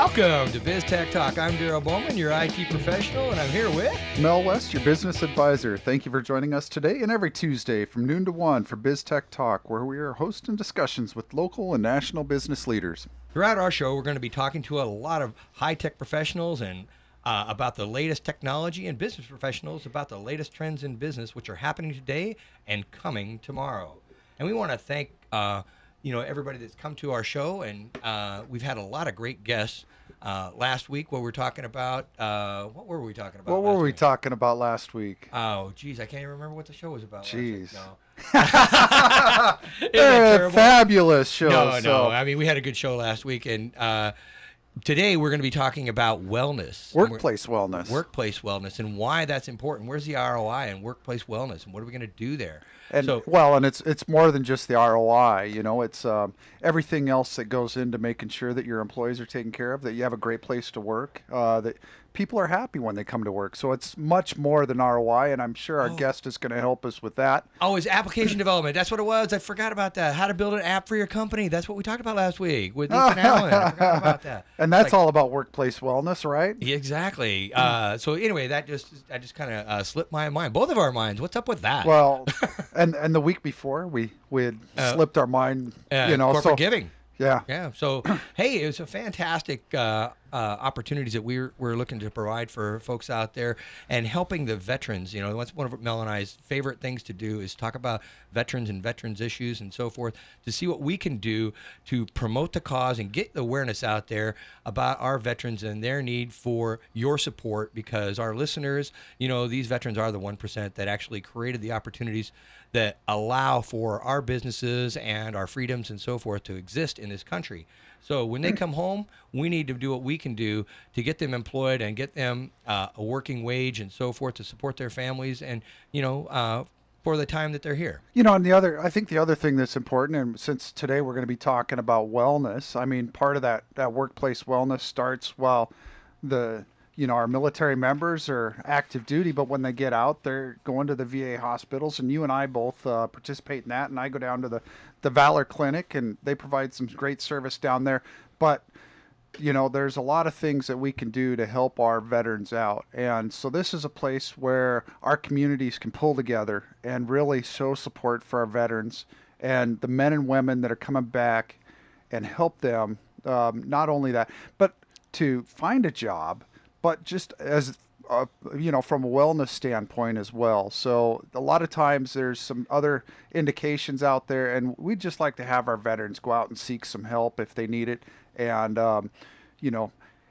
Welcome to BizTechTalk. I'm Darrel Bowman, your IT professional, and I'm here with Mel West, your business advisor. Thank you for joining us today and every Tuesday from noon to 1 for BizTechTalk, where we are hosting discussions with local and national business leaders. Throughout our show, we're going to be talking to a lot of high-tech professionals and about the latest technology, and business professionals about the latest trends in business, which are happening today and coming tomorrow. And we want to thank everybody that's come to our show, and we've had a lot of great guests. Last week, what we were talking about, what were we talking about What were last we week? talking about last week? Oh, geez, I can't even remember what the show was about last week. Jeez. No. Isn't that terrible? Fabulous show. No. I mean, we had a good show last week, and today we're going to be talking about wellness. Workplace wellness. Workplace wellness and why that's important. Where's the ROI in workplace wellness, and what are we going to do there? And it's more than just the ROI. It's everything else that goes into making sure that your employees are taken care of, that you have a great place to work, that people are happy when they come to work. So it's much more than ROI, and I'm sure our guest is going to help us with that. Oh, it's application development. That's what it was. I forgot about that. How to build an app for your company. That's what we talked about last week with Ethan Allen. I forgot about that. And that's all about workplace wellness, right? Exactly. So anyway, I just kind of slipped my mind. Both of our minds. What's up with that? Well, and the week before we had slipped our mind. Corporate giving. Yeah. Yeah. So, hey, it was a fantastic opportunities that we're looking to provide for folks out there and helping the veterans. That's one of Mel and I's favorite things to do is talk about veterans and veterans issues and so forth, to see what we can do to promote the cause and get the awareness out there about our veterans and their need for your support, because our listeners, these veterans are the 1% that actually created the opportunities that allow for our businesses and our freedoms and so forth to exist in this country. So when they come home, we need to do what we can do to get them employed and get them a working wage and so forth to support their families and, for the time that they're here. And I think the other thing that's important, and since today we're going to be talking about wellness, I mean, part of that workplace wellness starts while our military members are active duty, but when they get out, they're going to the VA hospitals, and you and I both participate in that, and I go down to the Valor Clinic, and they provide some great service down there. But there's a lot of things that we can do to help our veterans out. And so this is a place where our communities can pull together and really show support for our veterans and the men and women that are coming back and help them, not only that, but to find a job, but just as from a wellness standpoint as well. So a lot of times there's some other indications out there, and we'd just like to have our veterans go out and seek some help if they need it, and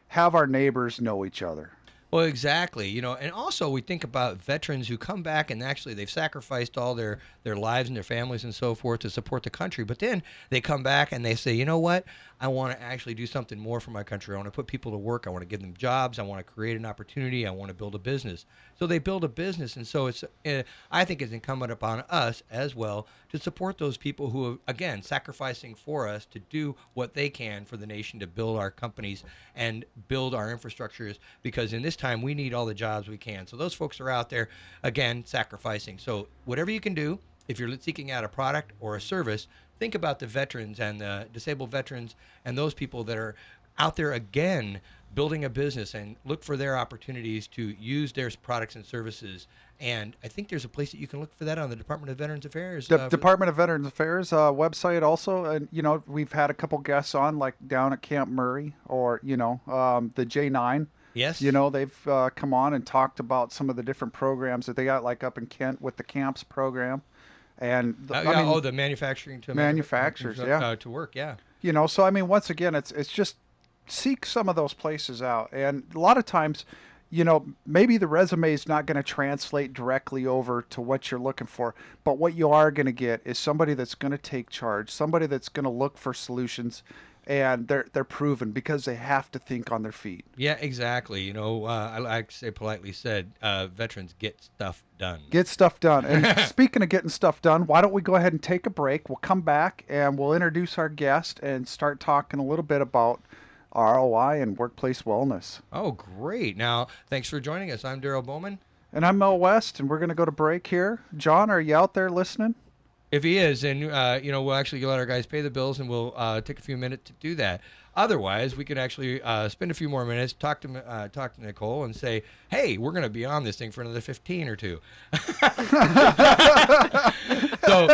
have our neighbors know each other. Well, exactly. And also we think about veterans who come back and actually they've sacrificed all their lives and their families and so forth to support the country. But then they come back and they say, you know what? I want to actually do something more for my country. I want to put people to work. I want to give them jobs. I want to create an opportunity. I want to build a business. So they build a business. And so I think it's incumbent upon us as well to support those people who are, again, sacrificing for us to do what they can for the nation to build our companies and build our infrastructures, because in this time we need all the jobs we can. So those folks are out there, again, sacrificing. So whatever you can do, if you're seeking out a product or a service, think about the veterans and the disabled veterans and those people that are out there, again, building a business, and look for their opportunities to use their products and services. And I think there's a place that you can look for that on the Department of Veterans Affairs. Department of Veterans Affairs website also. And, we've had a couple guests on, like down at Camp Murray or, the J9. Yes. They've come on and talked about some of the different programs that they got, like up in Kent with the CAMPS program. And the manufacturing to manufacturers, to work, yeah. So I mean, once again, it's just seek some of those places out. And a lot of times, maybe the resume is not going to translate directly over to what you're looking for, but what you are going to get is somebody that's going to take charge, somebody that's going to look for solutions, and they're proven because they have to think on their feet. Yeah, exactly. I like to say, politely said, veterans get stuff done. Get stuff done. And speaking of getting stuff done, why don't we go ahead and take a break? We'll come back and we'll introduce our guest and start talking a little bit about ROI and workplace wellness. Oh, great. Now, thanks for joining us. I'm Darrel Bowman. And I'm Mel West, and we're going to go to break here. John, are you out there listening? If he is, then we'll actually let our guys pay the bills, and we'll take a few minutes to do that. Otherwise, we could actually spend a few more minutes, talk to Nicole, and say, "Hey, we're going to be on this thing for another 15 or two." So,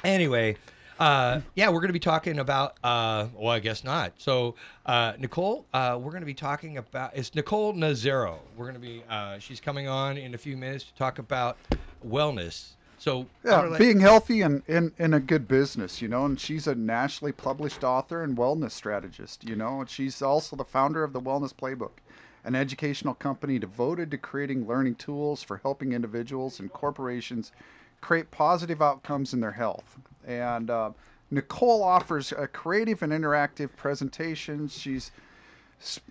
anyway, yeah, we're going to be talking about. Well, I guess not. So, Nicole, we're going to be talking about. It's Nicole Nazzaro. We're going to be. She's coming on in a few minutes to talk about wellness. So I'm Yeah, gonna let. being healthy and in a good business, and she's a nationally published author and wellness strategist, and she's also the founder of the Wellness Playbook, an educational company devoted to creating learning tools for helping individuals and corporations create positive outcomes in their health. And Nicole offers a creative and interactive presentations. She's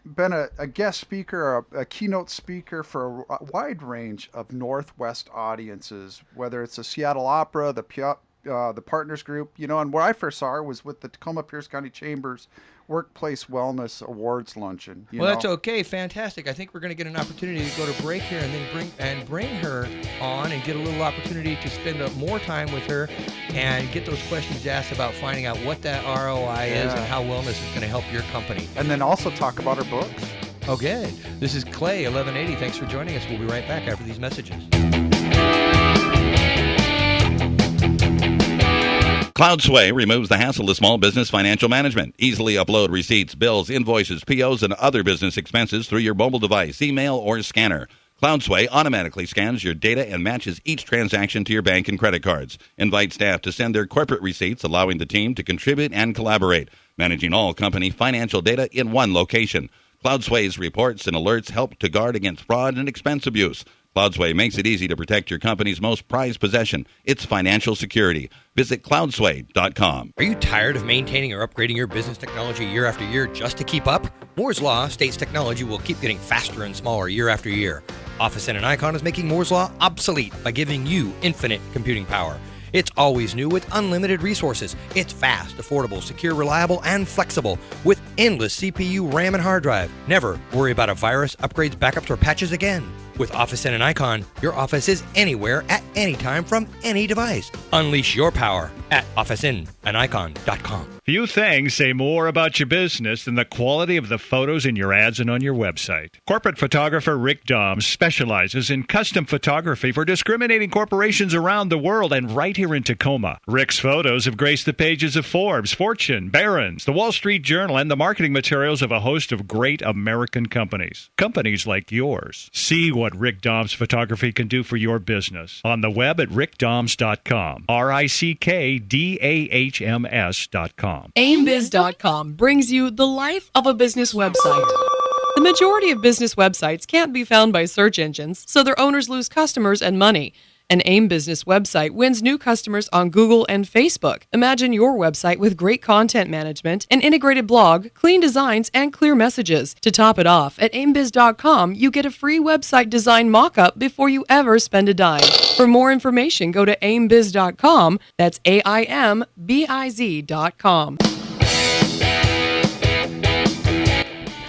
been a guest speaker, a keynote speaker for a wide range of Northwest audiences, whether it's the Seattle Opera, the Partners Group, and where I first saw her was with the Tacoma Pierce County Chambers Workplace Wellness Awards Luncheon. Well, that's okay. Fantastic. I think we're going to get an opportunity to go to break here, and then bring her on and get a little opportunity to spend more time with her and get those questions asked about finding out what that ROI is and how wellness is going to help your company. And then also talk about her books. Okay. This is Clay 1180. Thanks for joining us. We'll be right back after these messages. CloudSway removes the hassle of small business financial management. Easily upload receipts, bills, invoices, POs, and other business expenses through your mobile device, email, or scanner. CloudSway automatically scans your data and matches each transaction to your bank and credit cards. Invite staff to send their corporate receipts, allowing the team to contribute and collaborate, managing all company financial data in one location. CloudSway's reports and alerts help to guard against fraud and expense abuse. CloudSway makes it easy to protect your company's most prized possession, its financial security. Visit cloudsway.com. Are you tired of maintaining or upgrading your business technology year after year just to keep up? Moore's Law states technology will keep getting faster and smaller year after year. Office and Icon is making Moore's Law obsolete by giving you infinite computing power. It's always new with unlimited resources. It's fast, affordable, secure, reliable, and flexible with endless CPU, RAM, and hard drive. Never worry about a virus, upgrades, backups, or patches again. With Office and Icon, your office is anywhere at any time from any device. Unleash your power at officeandicon.com. Few things say more about your business than the quality of the photos in your ads and on your website. Corporate photographer Rick Doms specializes in custom photography for discriminating corporations around the world and right here in Tacoma. Rick's photos have graced the pages of Forbes, Fortune, Barron's, the Wall Street Journal, and the marketing materials of a host of great American companies. Companies like yours. See what Rick Doms photography can do for your business on the web at rickdoms.com. RICKDAHMS.com. AimBiz.com brings you the life of a business website. The majority of business websites can't be found by search engines, so their owners lose customers and money. An AIM Business website wins new customers on Google and Facebook. Imagine your website with great content management, an integrated blog, clean designs, and clear messages. To top it off, at AimBiz.com, you get a free website design mock-up before you ever spend a dime. For more information, go to AimBiz.com. That's AIMBIZ.com.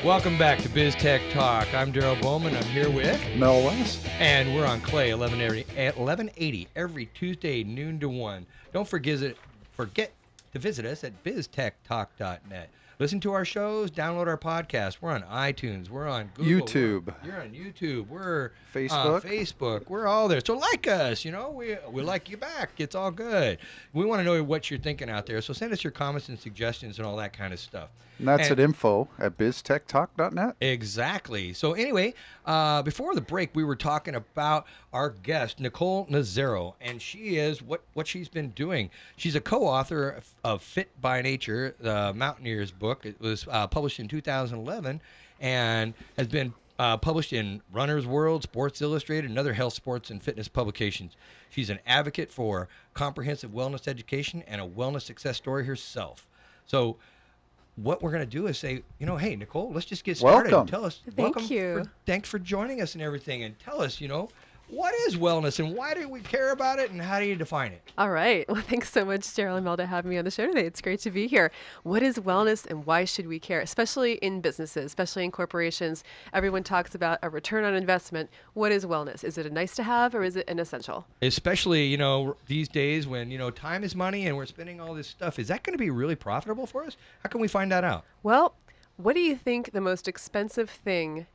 Welcome back to BizTech Talk. I'm Darrel Bowman. I'm here with Mel West. And we're on Clay 1180 every Tuesday, noon to 1. Don't forget to visit us at BizTechTalk.net. Listen to our shows, download our podcast. We're on iTunes. We're on Google. YouTube. You're on YouTube. We're Facebook. Facebook. We're all there. So like us, we like you back. It's all good. We want to know what you're thinking out there. So send us your comments and suggestions and all that kind of stuff. And that's at info@biztechtalk.net. Exactly. So anyway, before the break, we were talking about our guest, Nicole Nazzaro, and she is what she's been doing. She's a co-author of Fit by Nature, the Mountaineers book. It was published in 2011 and has been published in Runner's World, Sports Illustrated, and other health, sports, and fitness publications. She's an advocate for comprehensive wellness education and a wellness success story herself. So what we're going to do is say, hey, Nicole, let's just get started. Welcome. Tell us. Thank you. Thanks for joining us and everything. And tell us, What is wellness and why do we care about it and how do you define it? All right. Well, thanks so much, Darrel and Mel, to have me on the show today. It's great to be here. What is wellness and why should we care, especially in businesses, especially in corporations? Everyone talks about a return on investment. What is wellness? Is it a nice to have or is it an essential? Especially, these days when, time is money and we're spending all this stuff. Is that going to be really profitable for us? How can we find that out? Well, what do you think the most expensive thing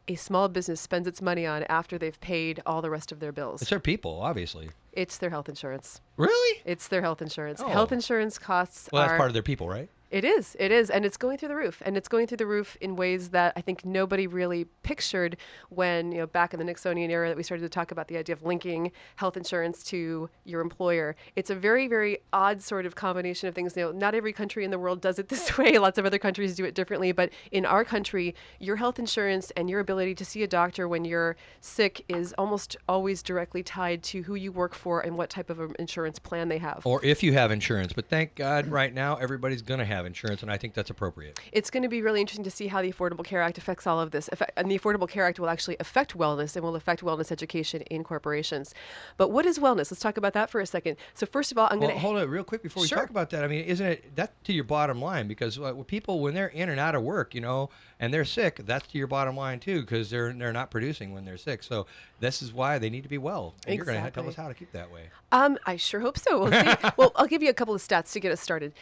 a small business spends its money on after they've paid all the rest of their bills? It's their people, obviously. It's their health insurance. Really? It's their health insurance. Oh. Health insurance costs Well, that's are... part of their people, right? It is, and it's going through the roof, and it's going through the roof in ways that I think nobody really pictured when, back in the Nixonian era that we started to talk about the idea of linking health insurance to your employer. It's a very, very odd sort of combination of things. Not every country in the world does it this way. Lots of other countries do it differently, but in our country, your health insurance and your ability to see a doctor when you're sick is almost always directly tied to who you work for and what type of an insurance plan they have. Or if you have insurance. But thank God right now everybody's going to have insurance, and I think that's appropriate. It's going to be really interesting to see how the Affordable Care Act affects all of this. And the Affordable Care Act will actually affect wellness and will affect wellness education in corporations. But what is wellness? Let's talk about that for a second. So first of all, I'm going to... Hold it real quick before we Sure. talk about that. I mean, isn't it that to your bottom line? Because people, when they're in and out of work, and they're sick, that's to your bottom line too, because they're not producing when they're sick. So this is why they need to be well. And you're going to tell us how to keep that way. I sure hope so. We'll see. Well, I'll give you a couple of stats to get us started.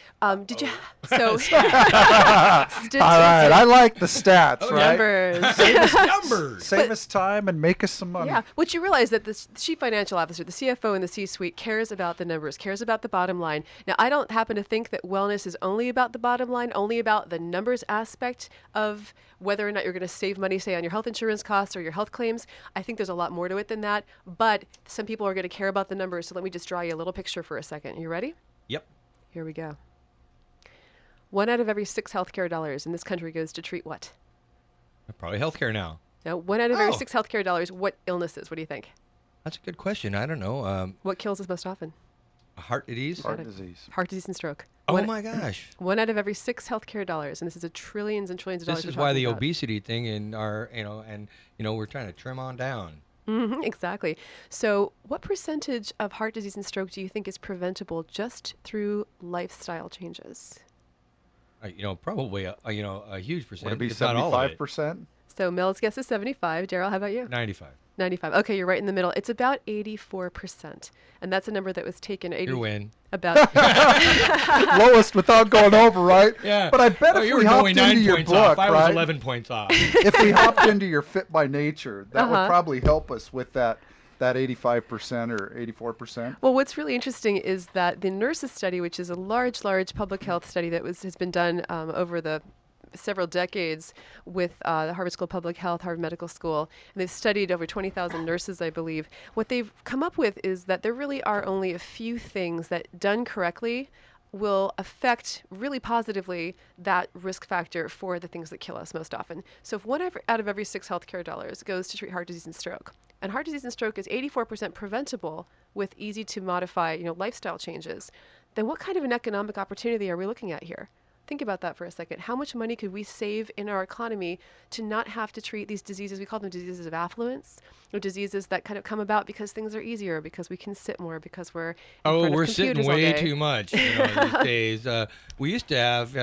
Did you... So... All right, I like the stats, right? Numbers. Save us numbers. Save us time and make us some money. Yeah, what you realize that the chief financial officer, the CFO in the C-suite cares about the numbers, cares about the bottom line. Now, I don't happen to think that wellness is only about the bottom line, only about the numbers aspect of whether or not you're going to save money, say, on your health insurance costs or your health claims. I think there's a lot more to it than that, but some people are going to care about the numbers, so let me just draw you a little picture for a second. You ready? Yep. Here we go. 1 out of every 6 healthcare dollars in this country goes to treat what? Probably healthcare now. Now, 1 out of every 6 healthcare dollars, what illnesses? What do you think? That's a good question. I don't know. What kills us most often? Heart disease? Heart disease. Heart disease and stroke. Oh my gosh. 1 out of every 6 healthcare dollars, and this is a trillions and trillions of dollars. This is why the obesity thing in our, we're trying to trim on down. Mm-hmm, exactly. So what percentage of heart disease and stroke do you think is preventable just through lifestyle changes? Probably a huge percentage. Would it be if not all of it. 75%? So Mel's guess is 75. Darrel, how about you? 95. 95. Okay, you're right in the middle. It's about 84%. And that's a number that was taken... You win. About... Lowest without going over, right? Yeah. But I bet if we hopped into your book, I right? was 11 points off. If we hopped into your Fit by Nature, that would probably help us with that 85% or 84%. Well, what's really interesting is that the nurses study, which is a large public health study that has been done over the several decades with the Harvard School of Public Health, Harvard Medical School, and they've studied over 20,000 nurses, I believe. What they've come up with is that there really are only a few things that, done correctly, will affect really positively that risk factor for the things that kill us most often. So if 1 out of every 6 healthcare dollars goes to treat heart disease and stroke, and heart disease and stroke is 84% preventable with easy to modify, lifestyle changes, then what kind of an economic opportunity are we looking at here? Think about that for a second. How much money could we save in our economy to not have to treat these diseases? We call them diseases of affluence, or diseases that kind of come about because things are easier, because we can sit more, because we're in front of we're computers sitting all way day. too much these days. We used to have,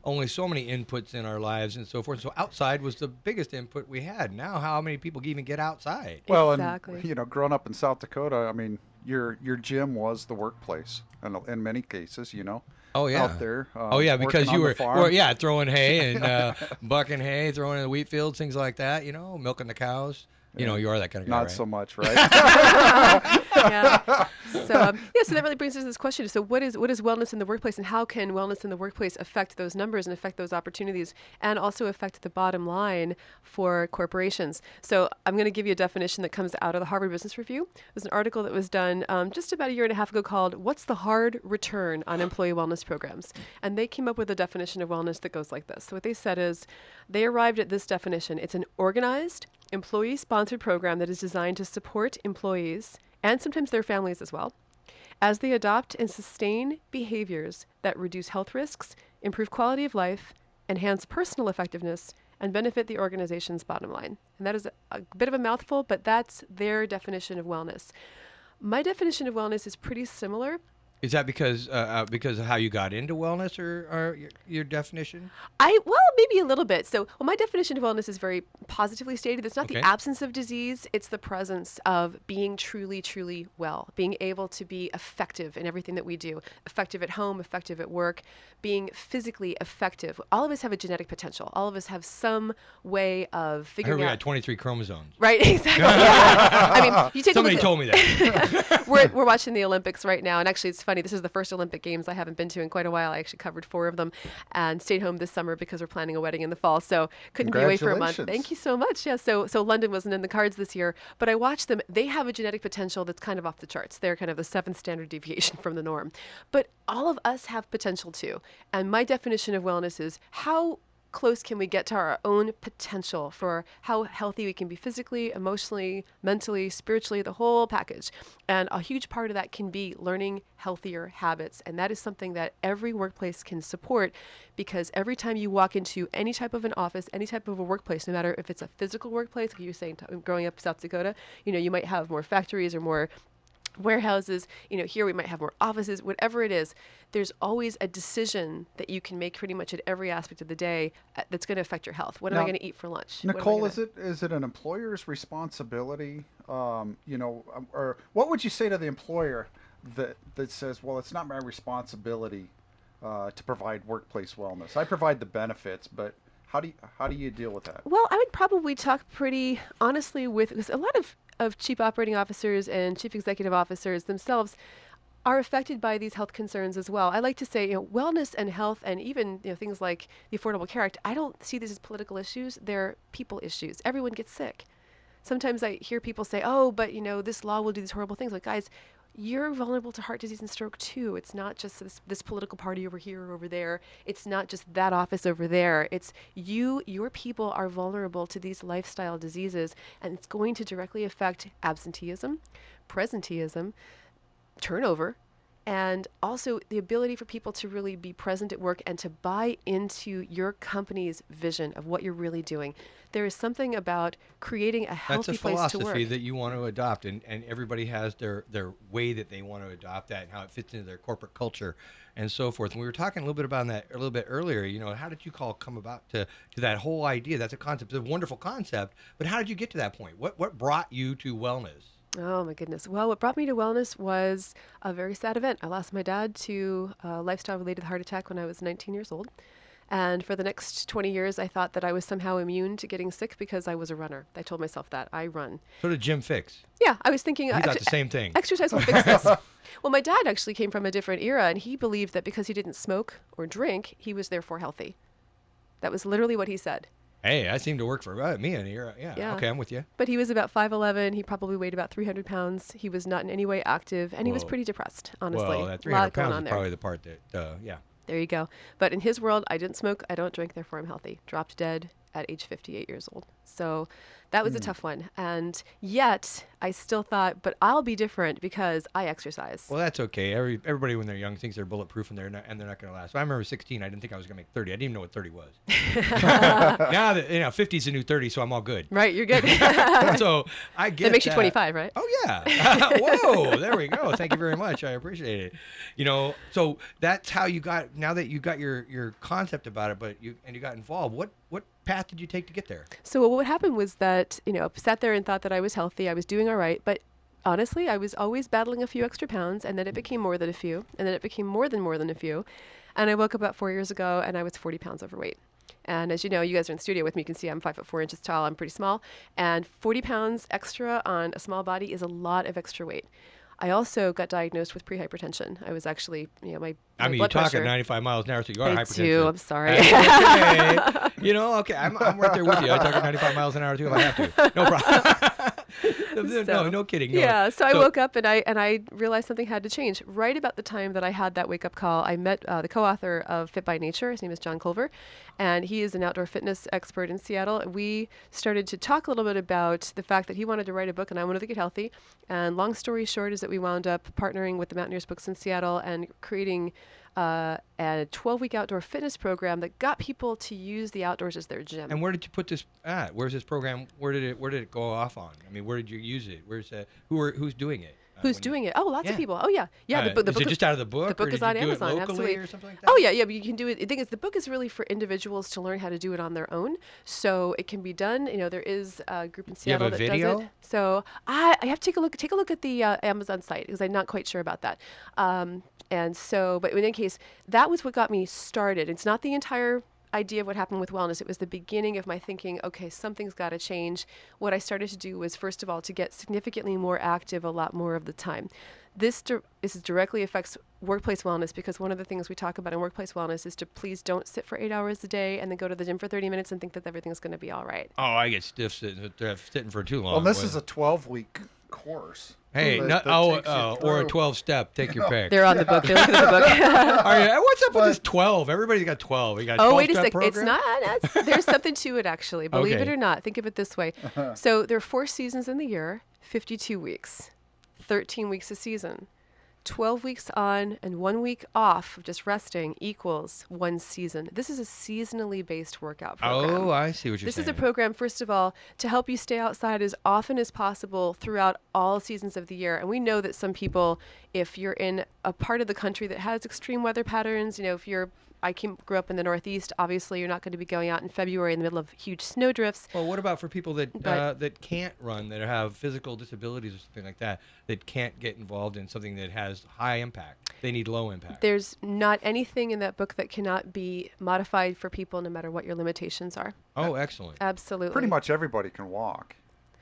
only so many inputs in our lives and so forth. So outside was the biggest input we had. Now, how many people even get outside? Well, Exactly. and growing up in South Dakota, I mean, your gym was the workplace, and in many cases, Oh yeah, out there. Because working you on were, the farm. throwing hay and bucking hay, throwing in the wheat fields, things like that. Milking the cows. You are that kind of guy, Not right? so much, right? Yeah. So that really brings us to this question. So what is wellness in the workplace, and how can wellness in the workplace affect those numbers and affect those opportunities, and also affect the bottom line for corporations? So I'm going to give you a definition that comes out of the Harvard Business Review. There's an article that was done just about a year and a half ago called "What's the Hard Return on Employee Wellness Programs?" And they came up with a definition of wellness that goes like this. So what they said is, they arrived at this definition: it's an organized, employee-sponsored program that is designed to support employees, and sometimes their families as well, as they adopt and sustain behaviors that reduce health risks, improve quality of life, enhance personal effectiveness, and benefit the organization's bottom line. And that is a bit of a mouthful, but that's their definition of wellness. My definition of wellness is pretty similar. Is that because of how you got into wellness, or your definition? Well, maybe a little bit. So, well, my definition of wellness is very positively stated. It's not the Okay. absence of disease, it's the presence of being truly, truly well, being able to be effective in everything that we do, effective at home, effective at work, being physically effective. All of us have a genetic potential. All of us have some way of I heard figuring we out. had 23 chromosomes. Right, exactly. Yeah. I mean, you take Somebody a look told me that. we're watching the Olympics right now, and actually it's funny, this is the first Olympic Games I haven't been to in quite a while. I actually covered 4 of them and stayed home this summer because we're planning a wedding in the fall, so couldn't be away for a month. Congratulations. Thank you so much. Yeah, so London wasn't in the cards this year, but I watched them. They have a genetic potential that's kind of off the charts. They're kind of the 7th standard deviation from the norm. But all of us have potential too. And my definition of wellness is how close can we get to our own potential for how healthy we can be physically, emotionally, mentally, spiritually, the whole package. And a huge part of that can be learning healthier habits. And that is something that every workplace can support, because every time you walk into any type of an office, any type of a workplace, no matter if it's a physical workplace, like you were saying, growing up in South Dakota, you might have more factories or more warehouses, here we might have more offices, whatever it is, there's always a decision that you can make pretty much at every aspect of the day that's going to affect your health. What am I Now, going to eat for lunch? Nicole, is it an employer's responsibility, or what would you say to the employer that says, well, it's not my responsibility to provide workplace wellness. I provide the benefits, but how do you deal with that? Well, I would probably talk pretty honestly because a lot of chief operating officers and chief executive officers themselves are affected by these health concerns as well. I like to say, wellness and health, and even things like the Affordable Care Act, I don't see these as political issues. They're people issues. Everyone gets sick. Sometimes I hear people say, "Oh, but this law will do these horrible things." Like, guys, you're vulnerable to heart disease and stroke too. It's not just this political party over here or over there. It's not just that office over there. It's your people are vulnerable to these lifestyle diseases, and it's going to directly affect absenteeism, presenteeism, turnover, and also the ability for people to really be present at work and to buy into your company's vision of what you're really doing. There is something about creating a healthy That's a place to philosophy work. that you want to adopt, and everybody has their way that they want to adopt that and how it fits into their corporate culture and so forth. And we were talking a little bit about that a little bit earlier. How did you come about to that whole idea? That's a concept. It's a wonderful concept, but how did you get to that point? What brought you to wellness? Oh my goodness. Well, what brought me to wellness was a very sad event. I lost my dad to a lifestyle-related heart attack when I was 19 years old. And for the next 20 years, I thought that I was somehow immune to getting sick because I was a runner. I told myself that. I run. So did Jim Fix. Yeah, I was thinking He thought the same thing. exercise will fix this. Well, my dad actually came from a different era, and he believed that because he didn't smoke or drink, he was therefore healthy. That was literally what he said. Hey, that seemed to work for me in a year. Yeah. Okay, I'm with you. But he was about 5'11". He probably weighed about 300 pounds. He was not in any way active, and he was Whoa. pretty depressed, honestly. Well, that A 300 lot going pounds on is there. probably the part that, yeah. There you go. But in his world, I didn't smoke, I don't drink, therefore I'm healthy. Dropped dead at age 58 years old. So that was a tough one. And yet, I still thought, but I'll be different because I exercise. Well, that's okay. Everybody when they're young thinks they're bulletproof and they're not going to last. So I remember 16. I didn't think I was going to make 30. I didn't even know what 30 was. Now that 50 is the new 30, so I'm all good. Right, you're good. So I get That makes you 25, right? Oh yeah. Whoa, there we go. Thank you very much. I appreciate it. So that's how you got. Now that you got your concept about it, but you got involved. What path did you take to get there? So what happened was that, sat there and thought that I was healthy, I was doing all right, but honestly, I was always battling a few extra pounds, and then it became more than a few, and then it became more than a few. And I woke up about 4 years ago, and I was 40 pounds overweight. And as you know, you guys are in the studio with me, you can see I'm 5'4" tall, I'm pretty small, and 40 pounds extra on a small body is a lot of extra weight. I also got diagnosed with prehypertension. I was actually, my blood you talk pressure. at 95 miles an hour, so you are I hypertensive. do. I'm sorry. Okay. Okay. I'm right there with you. I talk at 95 miles an hour too if I have to. No problem. No kidding. Yeah. So I woke up and I realized something had to change. Right about the time that I had that wake up call, I met the co-author of Fit by Nature. His name is John Culver, and he is an outdoor fitness expert in Seattle. We started to talk a little bit about the fact that he wanted to write a book and I wanted to get healthy. And long story short is that we wound up partnering with the Mountaineers Books in Seattle and creating and a 12-week outdoor fitness program that got people to use the outdoors as their gym. And where did you put this at? Where's this program? Where did it go off on? I mean, where did you use it? Who's doing it? Who's doing it? Oh, lots of people. Oh, yeah. Yeah, the book is just out of the book? The book or is did on you do Amazon, it locally absolutely. or something like that? Oh, yeah, but you can do it. The thing is, the book is really for individuals to learn how to do it on their own. So it can be done. There is a group in Seattle that video? does it. So I have to take a look at the Amazon site because I'm not quite sure about that. But in any case, that was what got me started. It's not the entire idea of what happened with wellness. It was the beginning of my thinking, okay, something's got to change. What I started to do was, first of all, to get significantly more active a lot more of the time. This directly affects workplace wellness because one of the things we talk about in workplace wellness is to please don't sit for 8 hours a day and then go to the gym for 30 minutes and think that everything's going to be all right. Oh, I get stiff sitting for too long. Well, this is a 12-week course. Hey, or a 12-step. Take your pick. They're on the book. They're looking at the book. What's up with this 12? Everybody's got 12. You got 12 wait a step second. program? It's not. There's something to it, actually. Believe it Okay. or not. Think of it this way. So there are 4 seasons in the year, 52 weeks, 13 weeks a season. 12 weeks on and 1 week off of just resting equals 1 season. This is a seasonally based workout program. Oh, I see what you're saying. This is a program, first of all, to help you stay outside as often as possible throughout all seasons of the year. And we know that some people, if you're in a part of the country that has extreme weather patterns, I grew up in the Northeast. Obviously, you're not going to be going out in February in the middle of huge snow drifts. Well, what about for people that can't run, that have physical disabilities or something like that can't get involved in something that has high impact? They need low impact. There's not anything in that book that cannot be modified for people no matter what your limitations are. Oh, excellent. Absolutely. Pretty much everybody can walk.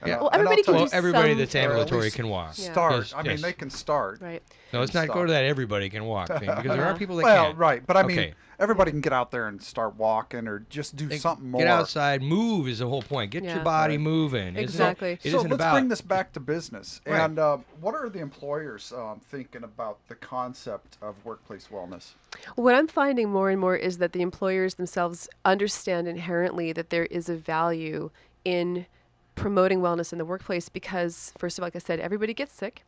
Yeah. Well, everybody can do everybody some that's sort of- ambulatory can walk. Yeah. Start. Yes. They can start. Right. No, let's not go to that everybody can walk thing because there are people that Well, can't. right. But I mean, Okay. everybody can get out there and start walking or just do something more. Get outside, move is the whole point. Get your Yeah. body Right. moving. Exactly. It So isn't let's about bring this back to business. Right. And what are the employers thinking about the concept of workplace wellness? What I'm finding more and more is that the employers themselves understand inherently that there is a value in promoting wellness in the workplace because, first of all, like I said, everybody gets sick.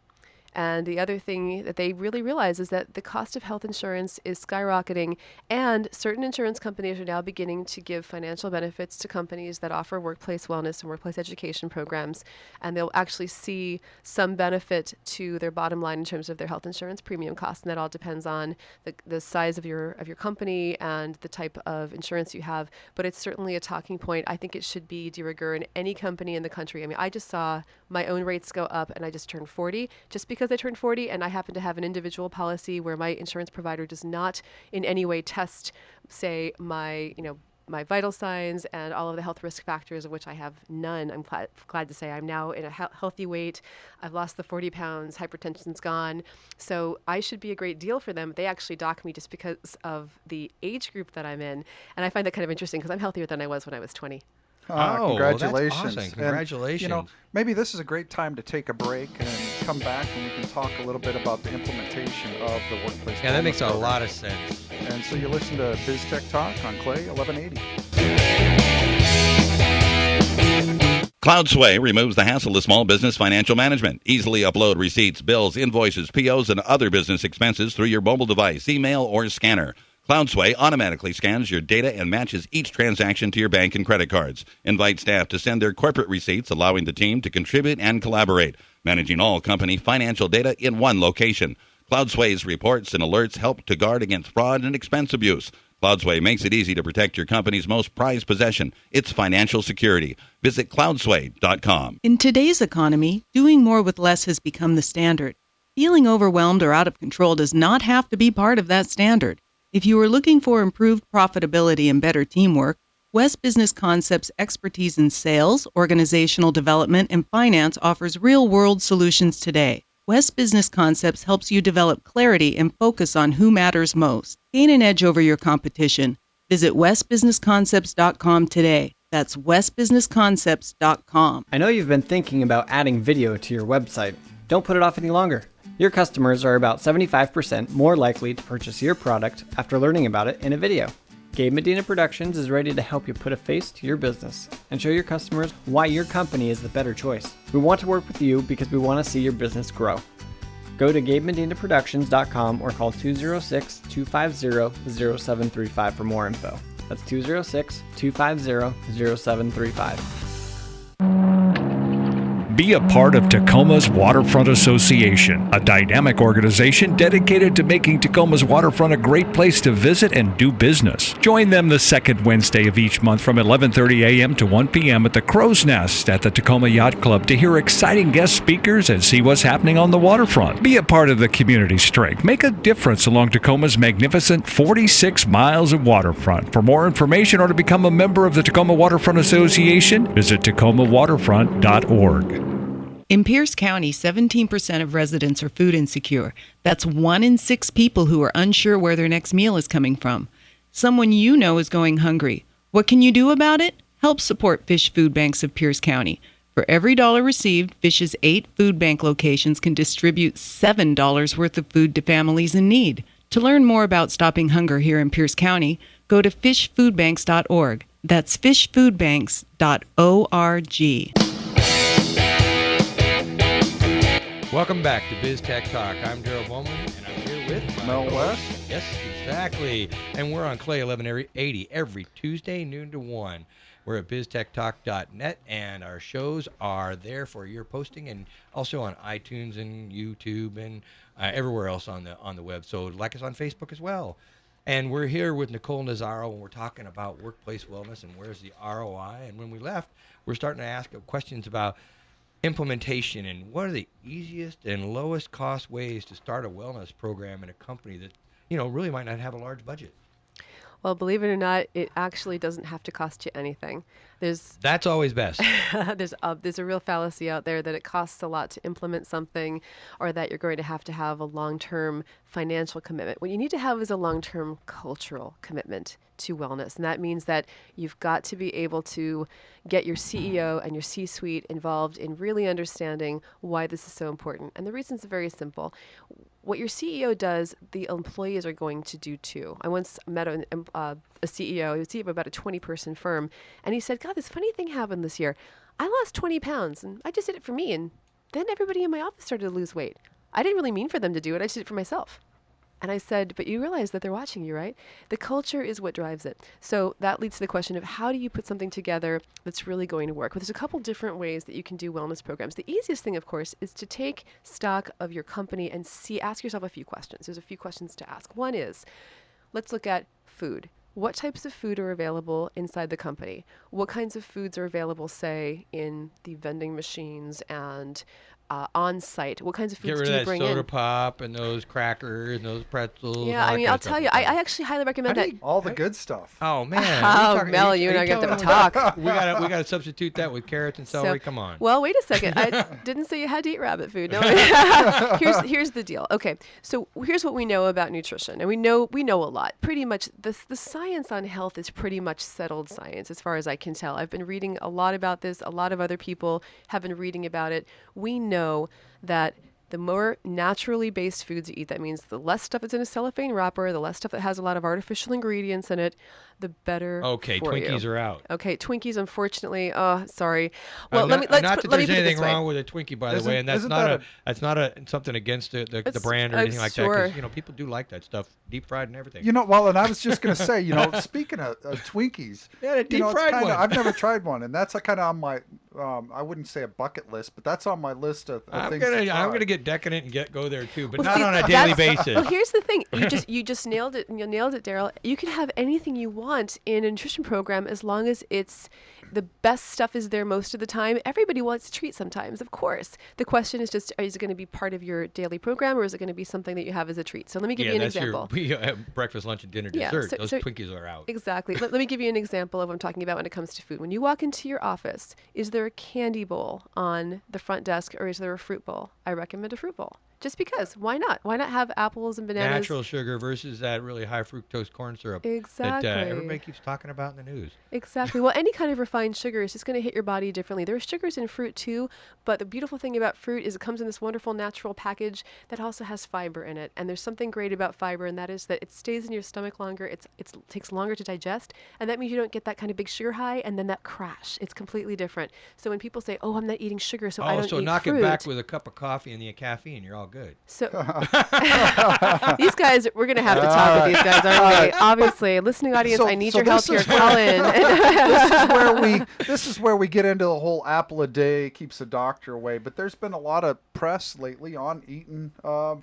And the other thing that they really realize is that the cost of health insurance is skyrocketing, and certain insurance companies are now beginning to give financial benefits to companies that offer workplace wellness and workplace education programs, and they'll actually see some benefit to their bottom line in terms of their health insurance premium costs, and that all depends on the size of your company and the type of insurance you have. But it's certainly a talking point. I think it should be de rigueur in any company in the country. I mean, I just saw my own rates go up, and I just turned 40 just because I turned 40, and I happen to have an individual policy where my insurance provider does not in any way test, say, my vital signs and all of the health risk factors, of which I have none. I'm glad to say I'm now in a healthy weight. I've lost the 40 pounds. Hypertension's gone. So I should be a great deal for them. They actually dock me just because of the age group that I'm in. And I find that kind of interesting because I'm healthier than I was when I was 20. well, that's Congratulations. awesome. Congratulations. And, maybe this is a great time to take a break and come back and we can talk a little bit about the implementation of the workplace. Yeah, that wellness makes a program. lot of sense. And so you listen to BizTechTalk on Clay 1180. CloudSway removes the hassle of small business financial management. Easily upload receipts, bills, invoices, POs, and other business expenses through your mobile device, email, or scanner. CloudSway automatically scans your data and matches each transaction to your bank and credit cards. Invite staff to send their corporate receipts, allowing the team to contribute and collaborate, managing all company financial data in one location. CloudSway's reports and alerts help to guard against fraud and expense abuse. CloudSway makes it easy to protect your company's most prized possession, its financial security. Visit cloudsway.com. In today's economy, doing more with less has become the standard. Feeling overwhelmed or out of control does not have to be part of that standard. If you are looking for improved profitability and better teamwork, West Business Concepts' expertise in sales, organizational development, and finance offers real-world solutions today. West Business Concepts helps you develop clarity and focus on who matters most. Gain an edge over your competition. Visit westbusinessconcepts.com today. That's westbusinessconcepts.com. I know you've been thinking about adding video to your website. Don't put it off any longer. Your customers are about 75% more likely to purchase your product after learning about it in a video. Gabe Medina Productions is ready to help you put a face to your business and show your customers why your company is the better choice. We want to work with you because we want to see your business grow. Go to GabeMedinaProductions.com or call 206-250-0735 for more info. That's 206-250-0735. Be a part of Tacoma's Waterfront Association, a dynamic organization dedicated to making Tacoma's waterfront a great place to visit and do business. Join them the second Wednesday of each month from 11:30 a.m. to 1 p.m. at the Crow's Nest at the Tacoma Yacht Club to hear exciting guest speakers and see what's happening on the waterfront. Be a part of the community strength. Make a difference along Tacoma's magnificent 46 miles of waterfront. For more information or to become a member of the Tacoma Waterfront Association, visit tacomawaterfront.org. In Pierce County, 17% of residents are food insecure. That's 1 in 6 people who are unsure where their next meal is coming from. Someone you know is going hungry. What can you do about it? Help support Fish Food Banks of Pierce County. For every dollar received, Fish's 8 food bank locations can distribute $7 worth of food to families in need. To learn more about stopping hunger here in Pierce County, go to fishfoodbanks.org. That's fishfoodbanks.org. Welcome back to BizTechTalk. I'm Darrel Bowman, and I'm here with my Mel co-host. West. Yes, exactly. And we're on Clay 1180 every Tuesday, noon to 1. We're at BizTechTalk.net, and our shows are there for your posting, and also on iTunes and YouTube and everywhere else on the web. So like us on Facebook as well. And we're here with Nicole Nazzaro, and we're talking about workplace wellness and where's the ROI. And when we left, we're starting to ask questions about implementation and what are the easiest and lowest cost ways to start a wellness program in a company that, really might not have a large budget. Well, believe it or not, it actually doesn't have to cost you anything. That's always best. There's a real fallacy out there that it costs a lot to implement something, or that you're going to have a long-term financial commitment. What you need to have is a long-term cultural commitment to wellness, and that means that you've got to be able to get your CEO and your C-suite involved in really understanding why this is so important. And the reasons are very simple. What your CEO does, the employees are going to do too. I once met a CEO, he was CEO of about a 20-person firm, and he said, God, this funny thing happened this year. I lost 20 pounds, and I just did it for me, and then everybody in my office started to lose weight. I didn't really mean for them to do it, I just did it for myself. And I said, but you realize that they're watching you, right? The culture is what drives it. So that leads to the question of how do you put something together that's really going to work? Well, there's a couple different ways that you can do wellness programs. The easiest thing, of course, is to take stock of your company and ask yourself a few questions. There's a few questions to ask. One is, let's look at food. What types of food are available inside the company? What kinds of foods are available, say, in the vending machines and on site? What kinds of foods do you bring in? Get rid of that soda pop and those crackers and those pretzels. Yeah, I mean, I'll tell you, I actually highly recommend that. All the good stuff. Oh man! Oh, Mel, you and I got to talk. We gotta substitute that with carrots and celery. Come on. Well, wait a second. I didn't say you had to eat rabbit food. No. Here's the deal. Okay, so here's what we know about nutrition, and we know a lot. Pretty much, the science on health is pretty much settled science, as far as I can tell. I've been reading a lot about this. A lot of other people have been reading about it. We know that the more naturally based foods you eat, that means the less stuff that's in a cellophane wrapper, the less stuff that has a lot of artificial ingredients in it, the better Okay, for Twinkies you. are out. Okay, Twinkies, unfortunately. Oh, sorry. Well, not let me that put there's it anything this way. wrong with a Twinkie, by the way, and that's not something against the brand or anything like that. Sure. Because people do like that stuff, deep fried and everything. And I was just going to say, speaking of Twinkies, Yeah, the deep it's fried one. I've never tried one, and that's kind of on my, I wouldn't say a bucket list, but that's on my list of things to try. I'm gonna get decadent and go there too, but Well, not see, on a daily that's- basis. Well, here's the thing. You just nailed it. You nailed it, Darrel. You can have anything you want in a nutrition program as long as it's the best stuff is there most of the time. Everybody wants a treat sometimes, of course. The question is just, is it going to be part of your daily program, or is it going to be something that you have as a treat? So let me give you an example. We have breakfast, lunch, and dinner, dessert. Those Twinkies are out. Exactly. Let me give you an example of what I'm talking about when it comes to food. When you walk into your office, is there a candy bowl on the front desk, or is there a fruit bowl? I recommend a fruit bowl. Just because. Why not? Why not have apples and bananas? Natural sugar versus that really high fructose corn syrup Exactly. that everybody keeps talking about in the news. Exactly. Well, any kind of refined sugar is just going to hit your body differently. There are sugars in fruit too, but the beautiful thing about fruit is it comes in this wonderful natural package that also has fiber in it. And there's something great about fiber, and that is that it stays in your stomach longer. It takes longer to digest, and that means you don't get that kind of big sugar high and then that crash. It's completely different. So when people say, "Oh, I'm not eating sugar, so I don't eat fruit." So knock it back with a cup of coffee and the caffeine. You're all good. So these guys, we're going to have to talk with these guys, aren't we? Obviously, listening audience, I need your help here. Call in. This is where we get into the whole apple a day keeps the doctor away. But there's been a lot of press lately on eating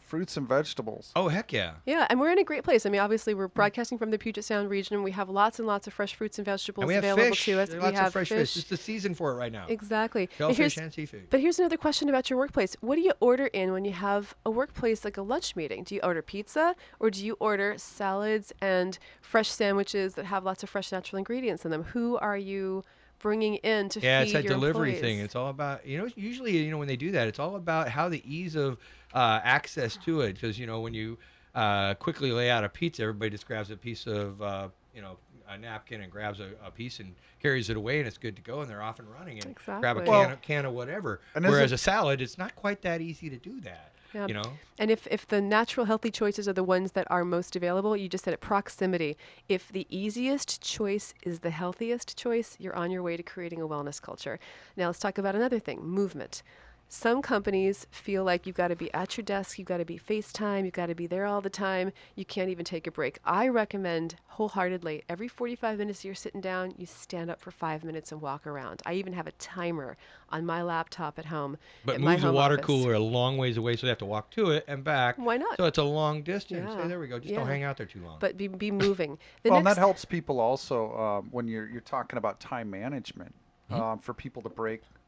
fruits and vegetables. Oh, heck yeah. Yeah, and we're in a great place. I mean, obviously, we're broadcasting from the Puget Sound region. We have lots and lots of fresh fruits and vegetables And we have available fish. to us. There are we lots have of fresh fish. It's the season for it right now. Exactly. Shellfish and seafood. But here's another question about your workplace. What do you order in when you have a workplace like a lunch meeting? Do you order pizza, or do you order salads and fresh sandwiches that have lots of fresh natural ingredients in them? Who are you bringing in to Yeah, feed it's that your delivery employees? thing. It's all about, usually, when they do that, it's all about how the ease of access to it. Because, when you quickly lay out a pizza, everybody just grabs a piece of, a napkin and grabs a piece and carries it away, and it's good to go, and they're off and running, and grab a Exactly. can of whatever. And Whereas a salad, it's not quite that easy to do that. Yeah. You know? And if the natural healthy choices are the ones that are most available, you just said it, proximity. If the easiest choice is the healthiest choice, you're on your way to creating a wellness culture. Now let's talk about another thing, movement. Some companies feel like you've got to be at your desk, you've got to be FaceTime, you've got to be there all the time, you can't even take a break. I recommend wholeheartedly every 45 minutes you're sitting down, you stand up for 5 minutes and walk around. I even have a timer on my laptop at home. But at my moves the home water office. cooler a long ways away, so they have to walk to it and back. Why not? So it's a long distance. Yeah. Hey, there we go. Just don't hang out there too long. But be moving. And that helps people also when you're talking about time management for people to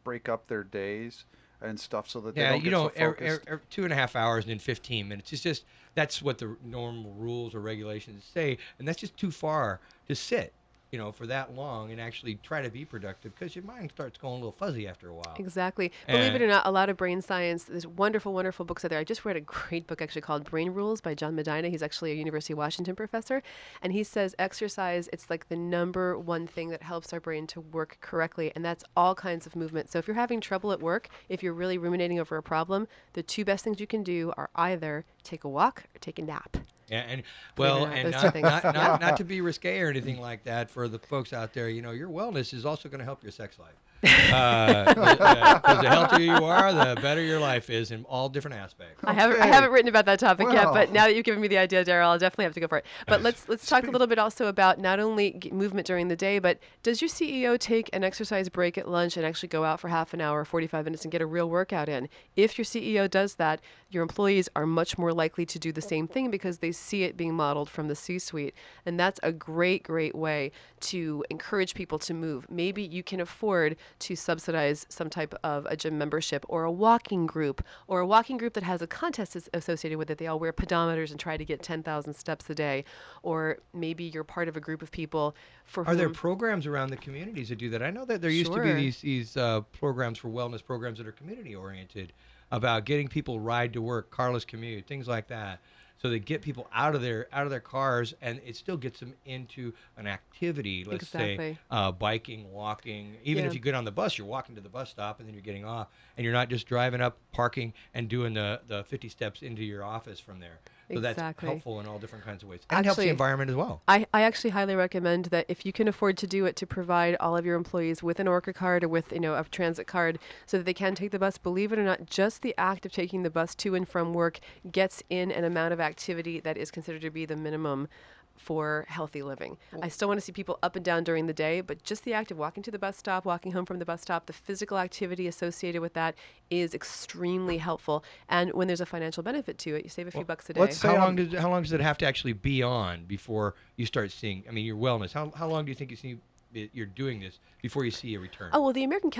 break up their days and stuff so that they don't get so focused. 2.5 hours and then 15 minutes. It's just that's what the normal rules or regulations say, and that's just too far to sit, for that long and actually try to be productive because your mind starts going a little fuzzy after a while. Exactly. Believe it or not, a lot of brain science, there's wonderful, wonderful books out there. I just read a great book actually called Brain Rules by John Medina. He's actually a University of Washington professor. And he says exercise, it's like the number one thing that helps our brain to work correctly. And that's all kinds of movement. So if you're having trouble at work, if you're really ruminating over a problem, the two best things you can do are either take a walk or take a nap. Yeah, and not to be risque or anything like that for the folks out there. Your wellness is also going to help your sex life. Because the healthier you are, the better your life is in all different aspects. I haven't written about that topic yet, but now that you've given me the idea, Darrel, I'll definitely have to go for it. But let's talk a little bit also about not only movement during the day, but does your CEO take an exercise break at lunch and actually go out for half an hour, 45 minutes, and get a real workout in? If your CEO does that, your employees are much more likely to do the same thing because they see it being modeled from the C-suite. And that's a great, great way to encourage people to move. Maybe you can afford to subsidize some type of a gym membership or a walking group that has a contest associated with it. They all wear pedometers and try to get 10,000 steps a day. Or maybe you're part of a group of people for Are there programs around the communities that do that? I know that there used to be these programs for wellness programs that are community oriented about getting people ride to work, carless commute, things like that. So they get people out of their cars, and it still gets them into an activity. Let's say biking, walking. Even if you get on the bus, you're walking to the bus stop, and then you're getting off, and you're not just driving up, parking, and doing the 50 steps into your office from there. So that's helpful in all different kinds of ways, and helps the environment as well. I actually highly recommend that if you can afford to do it, to provide all of your employees with an Orca card or with a transit card so that they can take the bus. Believe it or not, just the act of taking the bus to and from work gets in an amount of activity that is considered to be the minimum for healthy living. I still want to see people up and down during the day, but just the act of walking to the bus stop, walking home from the bus stop, the physical activity associated with that is extremely helpful. And when there's a financial benefit to it, you save a few bucks a day. How long does it have to actually be on before you start seeing, your wellness? How long do you think you're doing this before you see a return? Oh, well, the American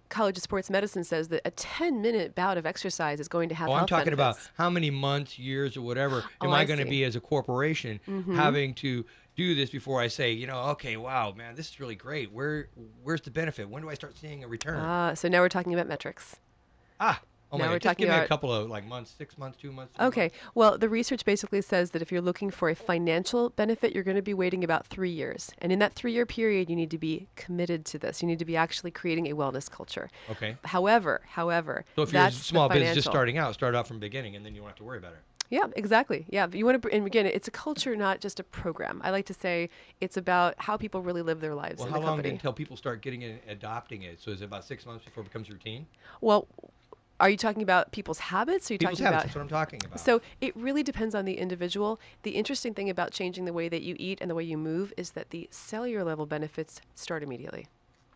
College of Sports Medicine says that a 10-minute bout of exercise is going to have health I'm talking benefits. about how many months, years, or whatever am I going to be as a corporation having to do this before I say, okay, wow, man, this is really great. Where's the benefit? When do I start seeing a return? So now we're talking about metrics. Oh my God, just give me a couple of months, 6 months, 2 months. Okay. Well, the research basically says that if you're looking for a financial benefit, you're going to be waiting about 3 years. And in that 3-year period, you need to be committed to this. You need to be actually creating a wellness culture. Okay. However, so if you're a small business just starting out, start out from the beginning, and then you don't have to worry about it. Yeah, exactly. Yeah, you want to, and again, it's a culture, not just a program. I like to say it's about how people really live their lives in the company. How long until people start getting it, adopting it? So is it about 6 months before it becomes routine? Well, Are you talking about people's habits? Are you People's talking habits, about? that's what I'm talking about. So it really depends on the individual. The interesting thing about changing the way that you eat and the way you move is that the cellular level benefits start immediately.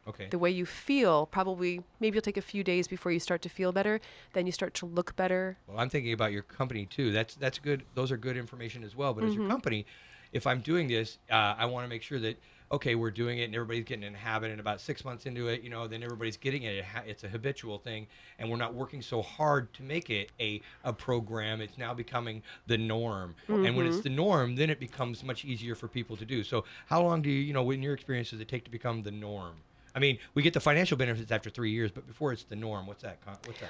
Okay. The way you feel, probably, maybe you'll take a few days before you start to feel better. Then you start to look better. Well, I'm thinking about your company too. That's good. Those are good information as well. But as Mm-hmm. your company, if I'm doing this, I want to make sure that okay, we're doing it and everybody's getting in a habit. And about 6 months into it, then everybody's getting it. It's a habitual thing, and we're not working so hard to make it a program. It's now becoming the norm. Mm-hmm. And when it's the norm, then it becomes much easier for people to do. So how long do in your experience, does it take to become the norm? I mean, we get the financial benefits after 3 years, but before it's the norm, what's that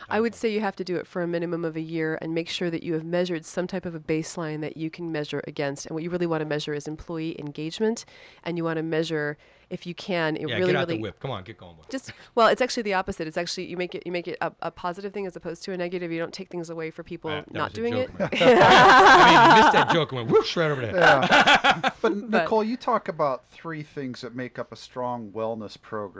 I would timeframe? say you have to do it for a minimum of a year and make sure that you have measured some type of a baseline that you can measure against. And what you really want to measure is employee engagement, and you want to measure, if you can, it Yeah, really, get out really the whip. Come on, get going with it. well, it's actually the opposite. It's actually you make it a positive thing as opposed to a negative. You don't take things away for people That not was a doing joke, it. man. I mean, you missed that joke and went whoosh right over there. Yeah. But Nicole, you talk about 3 things that make up a strong wellness program.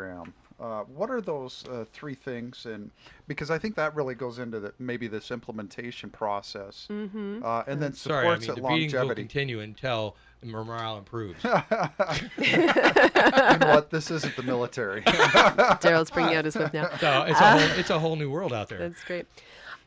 What are those 3 things? And because I think that really goes into maybe this implementation process, Mm-hmm. and then Sorry, I supports mean, it the beatings will longevity. continue until the morale improves. You know what? This isn't the military. Darrel's bringing out his whip now. So it's a whole new world out there. That's great.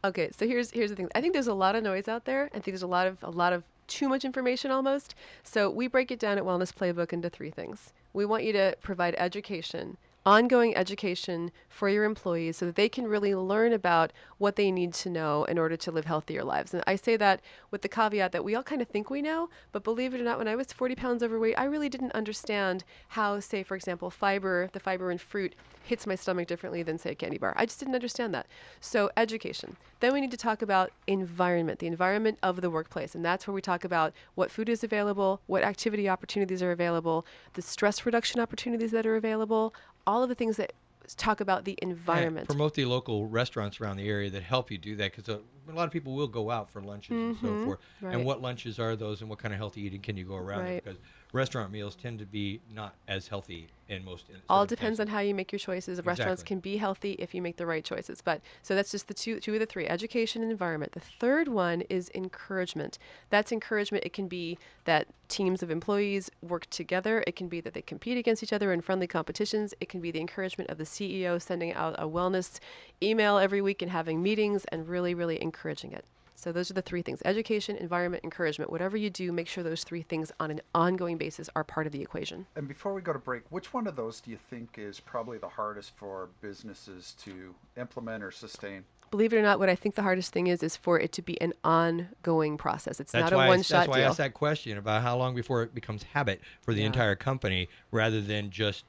Okay, so here's the thing. I think there's a lot of noise out there. I think there's a lot of too much information almost. So we break it down at Wellness Playbook into 3 things. We want you to provide education, ongoing education for your employees so that they can really learn about what they need to know in order to live healthier lives. And I say that with the caveat that we all kind of think we know, but believe it or not, when I was 40 pounds overweight, I really didn't understand how, say, for example, the fiber in fruit hits my stomach differently than, say, a candy bar. I just didn't understand that. So education. Then we need to talk about environment, the environment of the workplace. And that's where we talk about what food is available, what activity opportunities are available, the stress reduction opportunities that are available, all of the things that talk about the environment. And promote the local restaurants around the area that help you do that, because a lot of people will go out for lunches and so forth. Right. And what lunches are those, and what kind of healthy eating can you go around there? Right. Because restaurant meals tend to be not as healthy in most All depends on how you make your choices. Restaurants Exactly. can be healthy if you make the right choices. But so that's just the two of the 3: education and environment. The third one is encouragement. That's encouragement. It can be that teams of employees work together. It can be that they compete against each other in friendly competitions. It can be the encouragement of the CEO sending out a wellness email every week and having meetings and really, really encouraging it. So those are the 3 things: education, environment, encouragement. Whatever you do, make sure those 3 things on an ongoing basis are part of the equation. And before we go to break, which one of those do you think is probably the hardest for businesses to implement or sustain? Believe it or not, what I think the hardest thing is for it to be an ongoing process. It's That's not a one-shot That's why I deal. asked that question about how long before it becomes habit for the Yeah. entire company, rather than just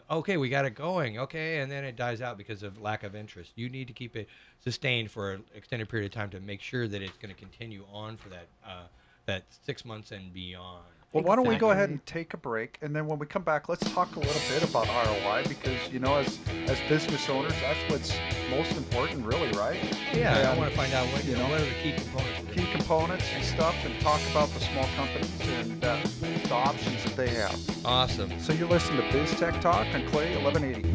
okay, we got it going, okay, and then it dies out because of lack of interest. You need to keep it sustained for an extended period of time to make sure that it's going to continue on for that 6 months and beyond. Well, why don't we go Exactly. ahead and take a break, and then when we come back, let's talk a little bit about ROI, because as business owners, that's what's most important, really, right? Yeah, I And, want to find out what you know, what are the key components of it. key components and stuff, and talk about the small companies and the options that they have. Awesome. So you're listening to BizTechTalk on Clay 1180.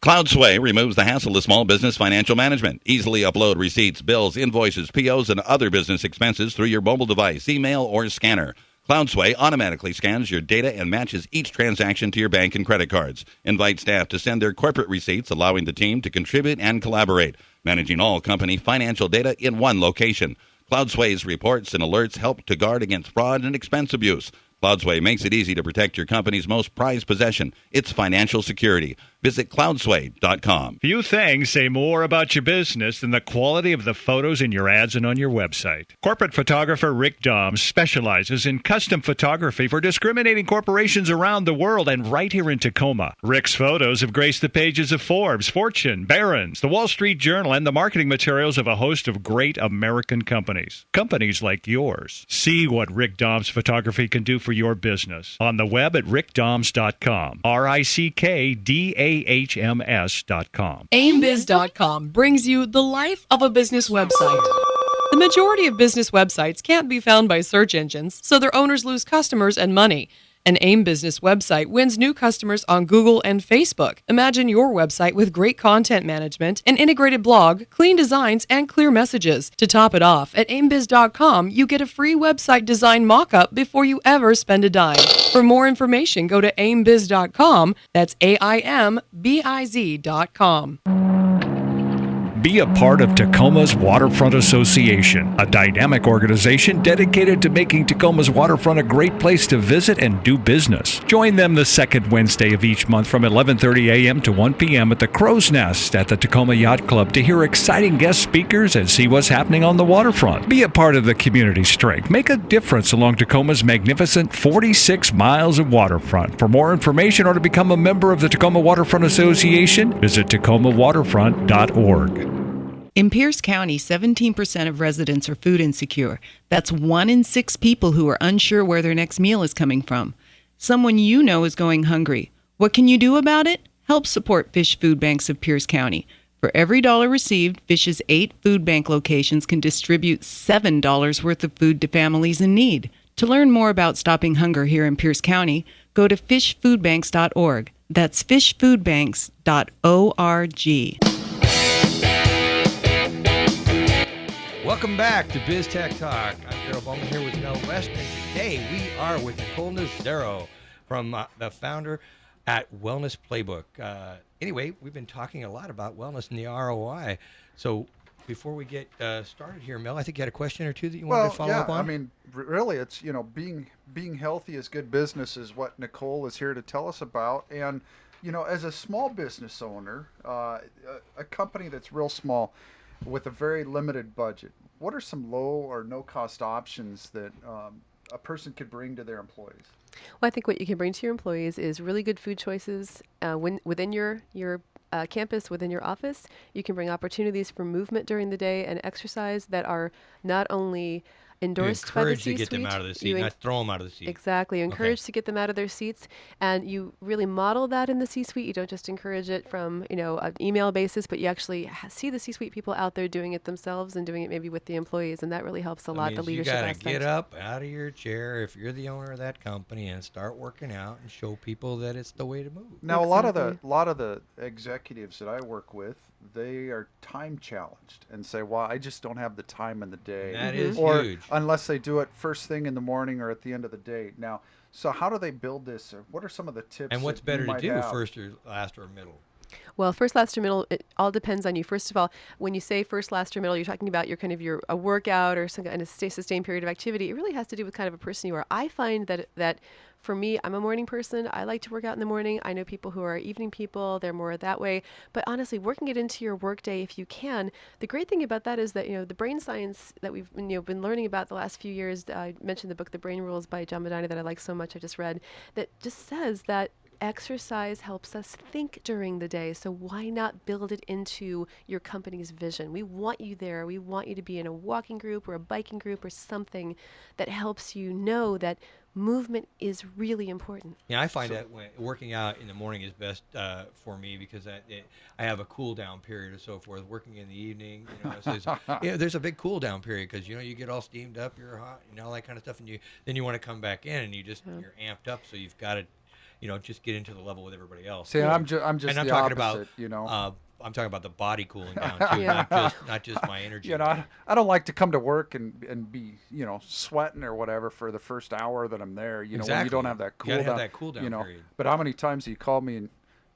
CloudSway removes the hassle of small business financial management. Easily upload receipts, bills, invoices, POs, and other business expenses through your mobile device, email, or scanner. CloudSway automatically scans your data and matches each transaction to your bank and credit cards. Invite staff to send their corporate receipts, allowing the team to contribute and collaborate, managing all company financial data in one location. CloudSway's reports and alerts help to guard against fraud and expense abuse. CloudSway makes it easy to protect your company's most prized possession, its financial security. Visit cloudsway.com. Few things say more about your business than the quality of the photos in your ads and on your website. Corporate photographer Rick Doms specializes in custom photography for discriminating corporations around the world and right here in Tacoma. Rick's photos have graced the pages of Forbes, Fortune, Barron's, the Wall Street Journal, and the marketing materials of a host of great American companies. Companies like yours. See what Rick Doms photography can do for your business on the web at rickdoms.com. RICKDAHMS.com. AimBiz.com brings you the life of a business website. The majority of business websites can't be found by search engines, so their owners lose customers and money. An AIM Business website wins new customers on Google and Facebook. Imagine your website with great content management, an integrated blog, clean designs, and clear messages. To top it off, at aimbiz.com, you get a free website design mock-up before you ever spend a dime. For more information, go to aimbiz.com. That's AIMBIZ.com. Be a part of Tacoma's Waterfront Association, a dynamic organization dedicated to making Tacoma's waterfront a great place to visit and do business. Join them the second Wednesday of each month from 11:30 a.m. to 1 p.m. at the Crow's Nest at the Tacoma Yacht Club to hear exciting guest speakers and see what's happening on the waterfront. Be a part of the community strength. Make a difference along Tacoma's magnificent 46 miles of waterfront. For more information or to become a member of the Tacoma Waterfront Association, visit tacomawaterfront.org. In Pierce County, 17% of residents are food insecure. That's 1 in 6 people who are unsure where their next meal is coming from. Someone you know is going hungry. What can you do about it? Help support Fish Food Banks of Pierce County. For every dollar received, Fish's 8 food bank locations can distribute $7 worth of food to families in need. To learn more about stopping hunger here in Pierce County, go to fishfoodbanks.org. That's fishfoodbanks.org. Welcome back to BizTechTalk. I'm Darrel Bowman here with Mel West, and today we are with Nicole Nazzaro from the founder at Wellness Playbook. Anyway, we've been talking a lot about wellness and the ROI. So before we get started here, Mel, I think you had a question or two that you wanted to follow up on? I mean, really, it's, being healthy is good business is what Nicole is here to tell us about. And, as a small business owner, a company that's real small, with a very limited budget, what are some low or no-cost options that a person could bring to their employees? Well, I think what you can bring to your employees is really good food choices within your campus, within your office. You can bring opportunities for movement during the day and exercise that are not only endorsed by the C-suite. You encourage to get them out of the seat, not throw them out of the seat. Exactly. You encourage to get them out of their seats, and you really model that in the C-suite. You don't just encourage it from, an email basis, but you actually see the C-suite people out there doing it themselves and doing it maybe with the employees, and that really helps a lot, the leadership aspect. You got to get up out of your chair if you're the owner of that company and start working out and show people that it's the way to move. Now, a lot of the executives that I work with, they are time challenged and say, well, I just don't have the time in the day. And that is or huge. Unless they do it first thing in the morning or at the end of the day. Now, so how do they build this? Or what are some of the tips? And what's better to do, first or last or middle? Well, first, last, or middle, it all depends on you. First of all, when you say first, last, or middle, you're talking about a workout or some kind of sustained period of activity. It really has to do with kind of a person you are. I find that for me, I'm a morning person. I like to work out in the morning. I know people who are evening people. They're more that way. But honestly, working it into your workday if you can. The great thing about that is that, the brain science that we've been learning about the last few years. I mentioned the book, The Brain Rules by John Medina that I like so much. I just read that just says that exercise helps us think during the day, so why not build it into your company's vision? We want you there. We want you to be in a walking group or a biking group or something that helps you know that movement is really important. Yeah, I find that working out in the morning is best for me because I have a cool down period or so forth. Working in the evening, there's a big cool down period because you get all steamed up, you're hot, all that kind of stuff, and then you want to come back in and you're amped up, so you've got to just get into the level with everybody else. See, I'm just and the I'm talking opposite, about, I'm talking about the body cooling down too, not just my energy. I don't like to come to work and be sweating or whatever for the first hour that I'm there. Exactly. When you don't have that cool down. Have that cool down period. But how many times you call me and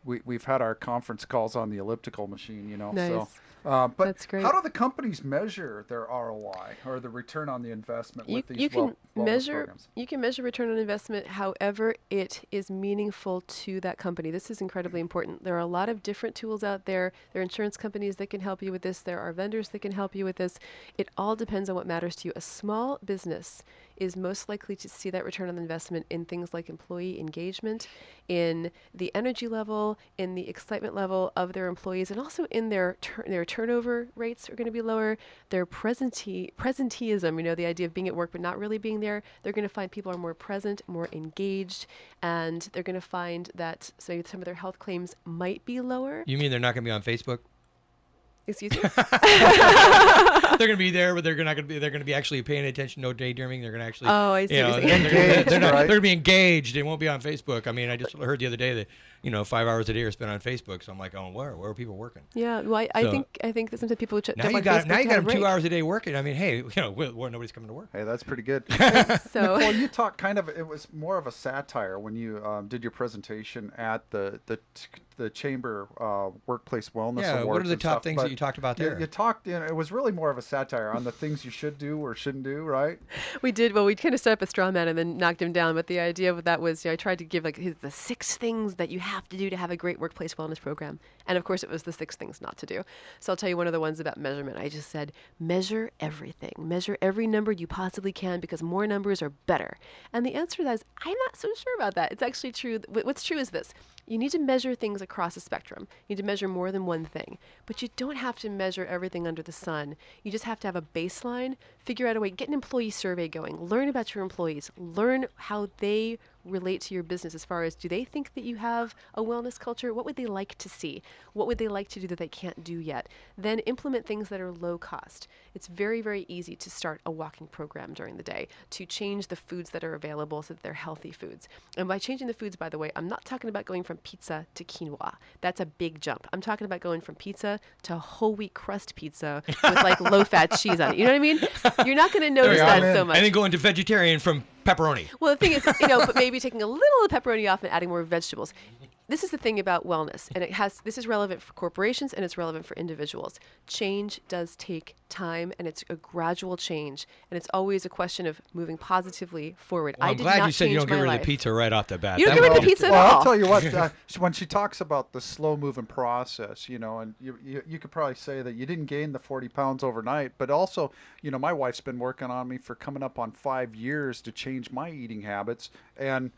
we've had our conference calls on the elliptical machine. Nice. So. But that's great. How do the companies measure their ROI or the return on the investment with these wellness programs? You can measure return on investment however it is meaningful to that company. This is incredibly important. There are a lot of different tools out there. There are insurance companies that can help you with this. There are vendors that can help you with this. It all depends on what matters to you. A small business is most likely to see that return on investment in things like employee engagement, in the energy level, in the excitement level of their employees, and also in their turnover rates are going to be lower. Their presenteeism, the idea of being at work but not really being there, they're going to find people are more present, more engaged, and they're going to find that some of their health claims might be lower. You mean they're not going to be on Facebook? Excuse me? They're going to be there, but they're not going to be. They're going to be actually paying attention. No daydreaming. They're going to actually. Oh, I see You what know, you're saying. Engaged, they're right? going to be engaged. They won't be on Facebook. I mean, I just heard the other day that 5 hours a day are spent on Facebook. So I'm like, oh, where are people working? Yeah, well, I So- think that sometimes people Now jump you on got Facebook now you to got have them a 2 break. hours a day working. I mean, hey, nobody's coming to work. Hey, that's pretty good. So Well, you talked kind of. It was more of a satire when you did your presentation at the Chamber Workplace Wellness Yeah, Awards. what are the and top stuff, things but that you talked about there? You talked. It was really more of a satire on the things you should do or shouldn't do, right? we did. Well, we kind of set up a straw man and then knocked him down. But the idea of that was, I tried to give the 6 things that you have to do to have a great workplace wellness program. And of course, it was the 6 things not to do. So I'll tell you one of the ones about measurement. I just said, measure everything. Measure every number you possibly can because more numbers are better. And the answer to that is, I'm not so sure about that. It's actually true. What's true is this. You need to measure things across a spectrum. You need to measure more than one thing. But you don't have to measure everything under the sun. You just have to have a baseline, figure out a way, get an employee survey going, learn about your employees, learn how they relate to your business as far as, do they think that you have a wellness culture? What would they like to see? What would they like to do that they can't do yet? Then implement things that are low cost. It's very, very easy to start a walking program during the day, to change the foods that are available so that they're healthy foods. And by changing the foods, by the way, I'm not talking about going from pizza to quinoa. That's a big jump. I'm talking about going from pizza to whole wheat crust pizza with like low-fat cheese on it. You know what I mean? You're not going to notice I'm that in. so much. And then going to vegetarian from pepperoni. Well, the thing is, but maybe taking a little of the pepperoni off and adding more vegetables. This is the thing about wellness, and this is relevant for corporations and it's relevant for individuals. Change does take time, and it's a gradual change, and it's always a question of moving positively forward. Well, I I'm did glad not you said you change don't get my rid of life. the pizza right off the bat. You don't That get rid would of the be- pizza at Well, all. I'll tell you what. When she talks about the slow-moving process, and you could probably say that you didn't gain the 40 pounds overnight, but also, my wife's been working on me for coming up on 5 years to change my eating habits, and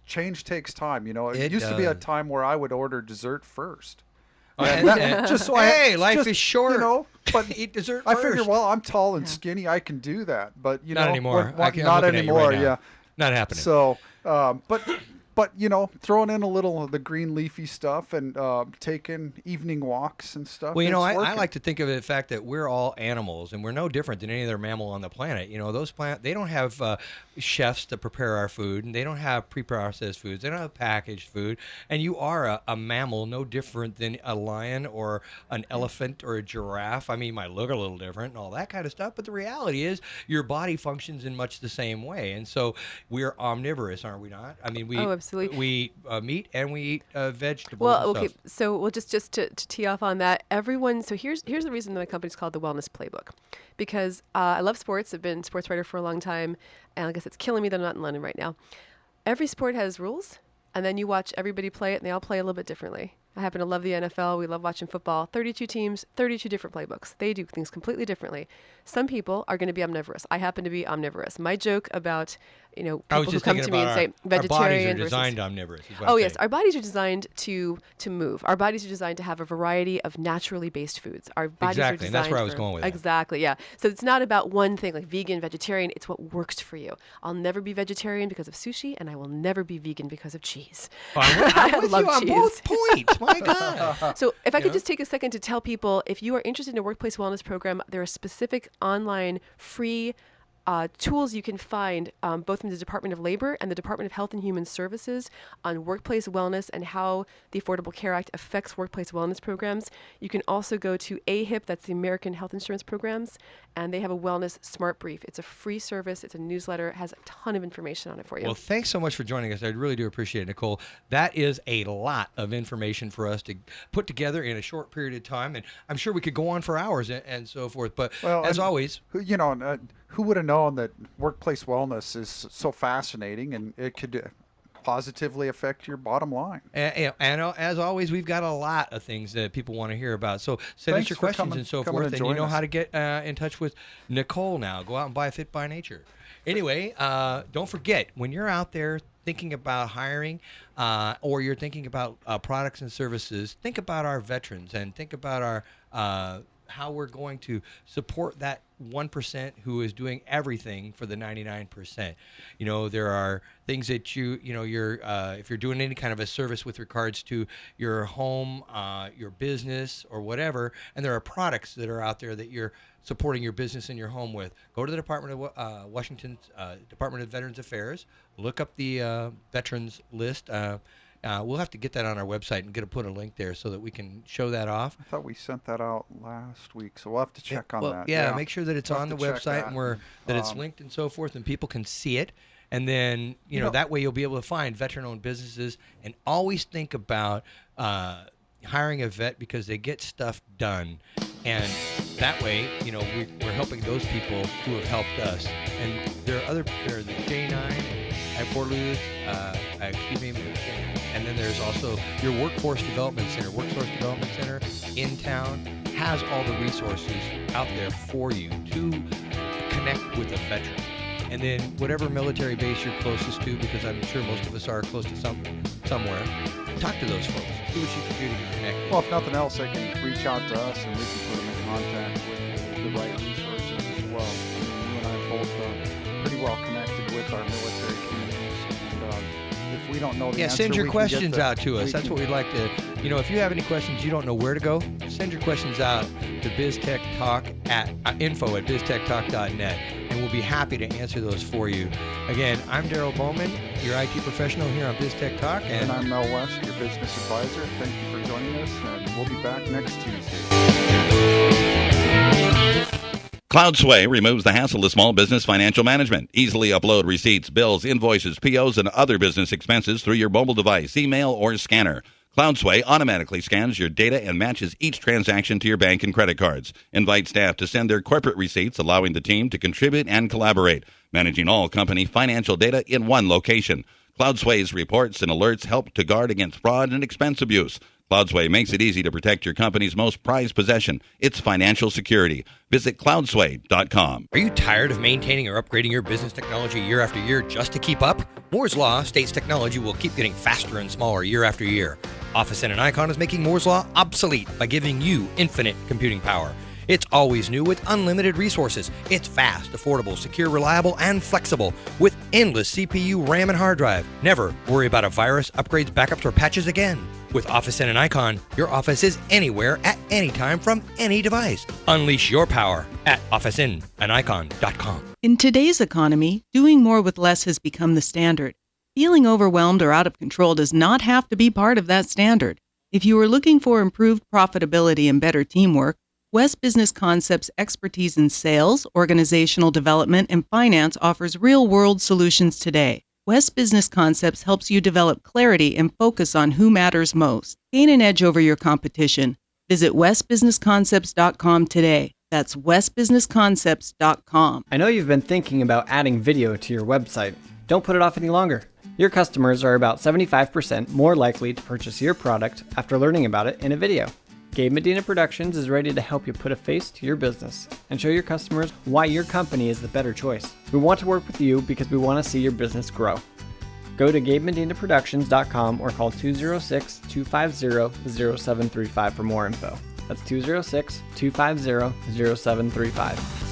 change takes time. It It used to be a does. time where I would order dessert first. Oh, And and- that- and- just so hey, I, life just, is short. But Eat dessert I first. figure, well, I'm tall and skinny, I can do that. But Not anymore. I'm not looking at you anymore. right now. Yeah. Not happening. So, but throwing in a little of the green leafy stuff and taking evening walks and stuff. Well, it's I working. like to think of the fact that we're all animals, and we're no different than any other mammal on the planet. Those they don't have chefs to prepare our food, and they don't have pre-processed foods. They don't have packaged food, and you are a mammal, no different than a lion or an elephant or a giraffe. I mean, you might look a little different and all that kind of stuff, but the reality is your body functions in much the same way, and so we're omnivorous, aren't we not? I mean, Oh, absolutely. we eat meat and we eat vegetables. Well, and okay. stuff. So, just to tee off on that, everyone. So here's the reason that my company's called the Wellness Playbook, because I love sports. I've been a sports writer for a long time, and I guess it's killing me that I'm not in London right now. Every sport has rules, and then you watch everybody play it, and they all play a little bit differently. I happen to love the NFL. We love watching football. 32 teams, 32 different playbooks. They do things completely differently. Some people are going to be omnivorous. I happen to be omnivorous. My joke about, I people was who just come thinking to me and about say our bodies are vegetarian versus designed omnivorous. is what Oh I'm yes, saying. our bodies are designed to move. Our bodies are designed to have a variety of naturally based foods. Our bodies Exactly, are and designed that's where I was for- going with that. Exactly, yeah. So it's not about one thing like vegan, vegetarian. It's what works for you. I'll never be vegetarian because of sushi, and I will never be vegan because of cheese. I'm with love you on cheese. both points. My God. So if I could Yeah. just take a second to tell people, if you are interested in a workplace wellness program, there are specific online free tools you can find both from the Department of Labor and the Department of Health and Human Services on workplace wellness and how the Affordable Care Act affects workplace wellness programs. You can also go to AHIP, that's the American Health Insurance Programs, and they have a wellness smart brief. It's a free service. It's a newsletter. It has a ton of information on it for you. Well, thanks so much for joining us. I really do appreciate it, Nicole. That is a lot of information for us to put together in a short period of time, and I'm sure we could go on for hours and so forth. But as always, who would have known that workplace wellness is so fascinating and it could positively affect your bottom line? and as always, we've got a lot of things that people want to hear about. So send Thanks us your for questions coming- and so coming forth, to and you join know us. how to get in touch with Nicole now. Go out and buy Fit by Nature. Anyway, don't forget, when you're out there thinking about hiring or you're thinking about products and services, think about our veterans and think about our how we're going to support that 1% who is doing everything for the 99%. There are things that you're if you're doing any kind of a service with regards to your home, your business, or whatever, and there are products that are out there that you're supporting your business and your home with. Go to the Washington's Department of Veterans Affairs. Look up the veterans list. We'll have to get that on our website and put a link there so that we can show that off. I thought we sent that out last week, so we'll have to check on that. Yeah, make sure that it's We'll on the have to check website and that it's linked and so forth, and people can see it. And then, that way you'll be able to find veteran-owned businesses, and always think about hiring a vet because they get stuff done. And that way, we're helping those people who have helped us. And there are the J9 at Fort Lewis, and then there's also your Workforce Development Center. Workforce Development Center in town has all the resources out there for you to connect with a veteran. And then whatever military base you're closest to, because I'm sure most of us are close to somewhere, talk to those folks. See what you can do to connect. Well, if nothing else, they can reach out to us and we can put them in contact with the right resources as well. I mean, you and I are both pretty well connected with our military communities. And if we don't know the answer, send your we can get questions out to us. That's what we'd like to. If you have any questions, you don't know where to go, send your questions out to BizTechTalk at info@biztechtalk.net, and we'll be happy to answer those for you. Again, I'm Darrel Bowman, your IT professional here on BizTechTalk, and I'm Mel West, your business advisor. Thank you for joining us, and we'll be back next Tuesday. CloudSway removes the hassle of small business financial management. Easily upload receipts, bills, invoices, POs, and other business expenses through your mobile device, email, or scanner. CloudSway automatically scans your data and matches each transaction to your bank and credit cards. Invite staff to send their corporate receipts, allowing the team to contribute and collaborate, managing all company financial data in one location. CloudSway's reports and alerts help to guard against fraud and expense abuse. CloudSway makes it easy to protect your company's most prized possession, its financial security. Visit cloudsway.com. Are you tired of maintaining or upgrading your business technology year after year just to keep up? Moore's Law states technology will keep getting faster and smaller year after year. Office and Icon is making Moore's Law obsolete by giving you infinite computing power. It's always new with unlimited resources. It's fast, affordable, secure, reliable, and flexible with endless CPU, RAM, and hard drive. Never worry about a virus, upgrades, backups, or patches again. With Office and Icon, your office is anywhere at any time from any device. Unleash your power at officeandicon.com. In today's economy, doing more with less has become the standard. Feeling overwhelmed or out of control does not have to be part of that standard. If you are looking for improved profitability and better teamwork, West Business Concepts' expertise in sales, organizational development, and finance offers real-world solutions today. West Business Concepts helps you develop clarity and focus on who matters most. Gain an edge over your competition. Visit westbusinessconcepts.com today. That's westbusinessconcepts.com. I know you've been thinking about adding video to your website. Don't put it off any longer. Your customers are about 75% more likely to purchase your product after learning about it in a video. Gabe Medina Productions is ready to help you put a face to your business and show your customers why your company is the better choice. We want to work with you because we want to see your business grow. Go to GabeMedinaProductions.com or call 206-250-0735 for more info. That's 206-250-0735.